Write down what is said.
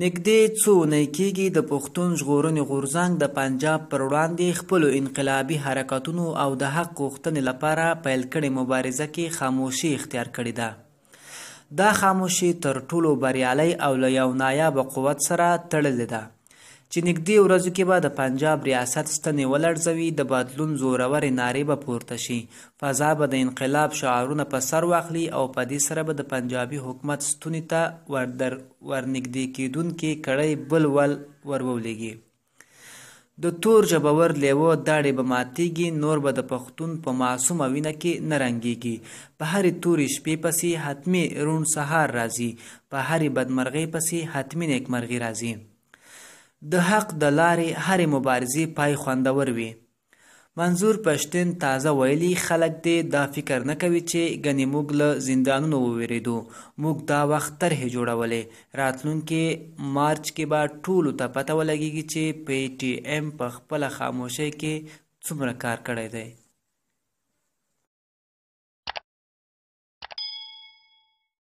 نږدې څو اونۍ کېږي د پښتون ژغورنې غورځنګ د پنجاب پر وړاندې خپلو انقلابي حرکتونو او د حق غوښتنې لپاره پیل کړې مبارزه کې خاموشي اختیار کړې ده. دا خاموشي تر ټولو بریالۍ او له یو نایابه قوت سره تړلې ده چې نږدې ورځو کې به د پنجاب ریاست ستنې ولړزوي، د بدلون زورورې نارې به پورته شي، فضا به د انقلاب شعارونه په سر واخلي او په دې سره به د پنجابي حکومت ستوني ته ورنږدې کېدونکې کړۍ بل ور وولېږي. د تور ژبور لیوه داړې به ماتېږي، نور به د پښتون په معصومه وینه کې نه رنګېږي. په هرې تورې شپې پسې حتمي روڼ سهار راځي، په هرې بدمرغۍ پسې حتمي نیکمرغي راځي. د حق د لارې هرې مبارزې پای خوندور وي. منظور پښتین تازه ویلي خلک دې دا فکر نه کوي چې ګنې موږ له زندانونو وویرېدو. موږ دا وخت طرحې جوړولې، راتلونکي مارچ کې به ټولو ته پته ولګېږي چې پی ټي ایم په خپله خاموشۍ کې څومره کار کړی دی.